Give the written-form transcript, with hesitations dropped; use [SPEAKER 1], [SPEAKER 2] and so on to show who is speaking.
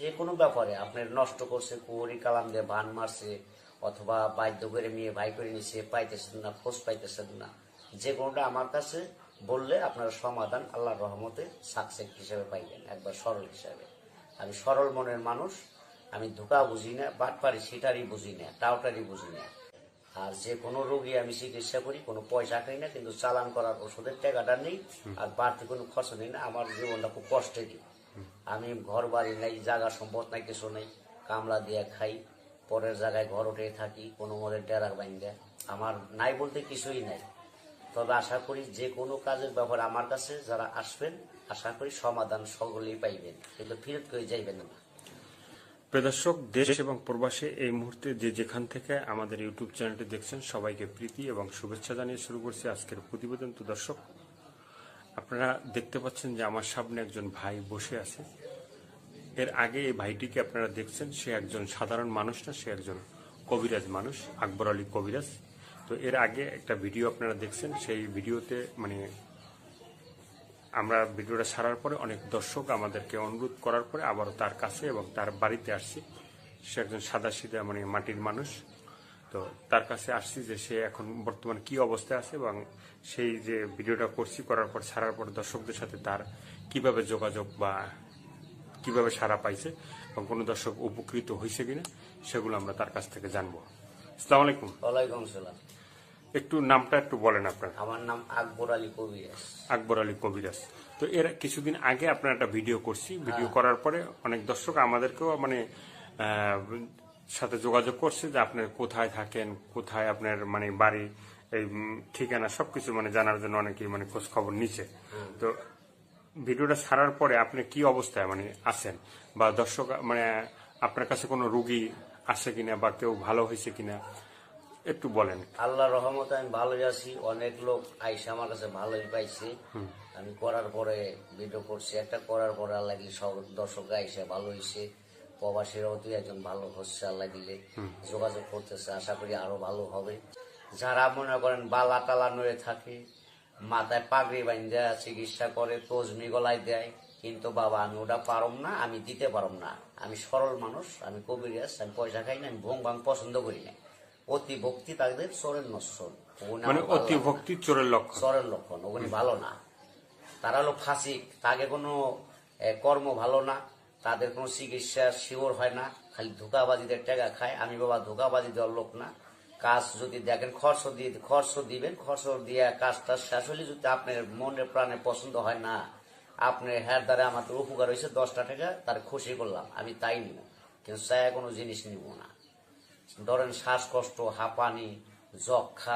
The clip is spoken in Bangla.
[SPEAKER 1] যে কোনো ব্যাপারে আপনার নষ্ট করছে, কুহরি কালাম দিয়ে বান মারছে, অথবা বাধ্য করে মেয়ে ভাই করে নিছে, পাইতেছেন না, খোঁজ পাইতেছেন না, যে কোনোটা আমার কাছে বললে আপনারা সমাধান আল্লাহর রহমতে সাকসেস হিসেবে পাইবেন, একবার সরল হিসাবে। আমি সরল মনের মানুষ, আমি ধোঁকা বুঝি না, বাটপারি সিটারি বুঝি না, টাউটারি বুঝি না। আর যে কোনো রোগী আমি চিকিৎসা করি, কোনো পয়সা খাই না, কিন্তু চালান করার ওষুধের টাকাটা নেই, আর বাড়তি কোনো খরচ নেই না। আমার জীবনটা খুব কষ্টে দিই। আমি ঘর বাড়ি নাই, জায়গা সম্পদ নাই, কিছু নেই, কামলা দিয়ে খাই, পরের জায়গায় ঘর উঠে থাকি, কোনো মধ্যে ডেরা বাইন্দা। আমার নাই বলতে কিছুই নাই। তবে আশা করি যে কোনো কাজের ব্যাপারে আমার কাছে যারা আসবেন, আশা করি সমাধান সকলেই পাইবেন, কিন্তু ফিরত করে যাইবেন না।
[SPEAKER 2] প্রিয় দর্শক, দেশ এবং প্রবাসে এই মুহূর্তে যে যেখান থেকে আমাদের ইউটিউব চ্যানেলটি দেখছেন, সবাইকে প্রীতি এবং শুভেচ্ছা জানিয়ে শুরু করছি আজকের প্রতিবেদন। তো দর্শক, আপনারা দেখতে পাচ্ছেন যে আমার সামনে একজন ভাই বসে আছে। এর আগে এই ভাইটিকে আপনারা দেখছেন, সে একজন সাধারণ মানুষ না, সে একজন কবিরাজ মানুষ, আকবর আলী কবিরাজ। তো এর আগে একটা ভিডিও আপনারা দেখছেন, সেই ভিডিওতে আমরা ভিডিওটা ছাড়ার পরে অনেক দর্শক আমাদেরকে অনুরোধ করার পরে আবারও তার কাছে এবং তার বাড়িতে আসছি। সে একজন সাদাসিধা মাটির মানুষ। তো তার কাছে আসছি যে সে এখন বর্তমানে কি অবস্থায় আছে, এবং সেই যে ভিডিওটা করছি, করার পর ছাড়ার পর দর্শকদের সাথে তার কিভাবে যোগাযোগ বা কিভাবে সাড়া পাইছে এবং কোনো দর্শক উপকৃত হয়েছে কিনা, সেগুলো আমরা তার কাছ থেকে জানবো। আসসালামু আলাইকুম।
[SPEAKER 1] ওয়ালাইকুম সালাম।
[SPEAKER 2] একটু নামটা একটু বলেন আপনার।
[SPEAKER 1] আমার নাম আকবর আলী কবিরাজ।
[SPEAKER 2] আকবর আলী কবিরাজ। তো এর কিছুদিন আগে আপনার একটা ভিডিও করছি, ভিডিও করার পরে অনেক দর্শক আমাদেরকেও সাথে যোগাযোগ করছে যে আপনার কোথায় থাকেন, কোথায় আপনার বাড়ি, এই ঠিকানা সবকিছু জানার জন্য অনেকেই খোঁজ খবর নিচ্ছে। তো ভিডিওটা ছাড়ার পরে আপনি কি অবস্থায় আছেন, বা দর্শক আপনার কাছে কোনো রোগী আসে কিনা, বা কেউ ভালো হয়েছে কিনা একটু বলেন।
[SPEAKER 1] আল্লাহর রহমতে আমি ভালোই আছি। অনেক লোক আইসা আমার কাছে ভালোই পাইছে। আমি করার পরে ভিডিও করছি একটা, করার পরে আল্লাহ দিলে সব দর্শক আইসা ভালো হয়েছে। প্রবাসীরাও তুই একজন ভালো হচ্ছে, আল্লাহ দিলে যোগাযোগ করতেছে, আশা করি আরো ভালো হবে। যারা মনে করেন বালা টালা নড়ে থাকে, মাথায় পাগড়ি বান্ধা চিকিৎসা করে, তজমি গলায় দেয়, কিন্তু বাবা আমি ওটা পারম না, আমি দিতে পারম না। আমি সরল মানুষ, আমি কবিরাজ, আমি পয়সা খাই না, আমি ভোং ভাং পছন্দ করি না। অতি ভক্তি তাদের চোরের নশ্বর,
[SPEAKER 2] অতি ভক্তি চোরের লক্ষণ,
[SPEAKER 1] চোরের লক্ষণ, ওগুলি ভালো না। তারা হলো ফাসিক, তাকে কোনো কর্ম ভালো না, তাদের কোনো চিকিৎসা শিওর হয় না, খালি ধোকাবাজিদের টাকা খায়। আমি বাবা ধোকাবাজি দেওয়ার লোক না। কাজ যদি দেখেন খরচ দিবেন, খরচ দিয়ে কাজটা শেষ হলে যদি আপনার মনে প্রাণে পছন্দ হয় না, আপনার হ্যার দ্বারা আমাদের উপকার হয়েছে 10টা টাকা, তার খুশি করলাম, আমি তাই নিব, কিন্তু চায় কোনো জিনিস নিব না। ধরেন শ্বাসকষ্ট, হাঁপানি, যক্ষা,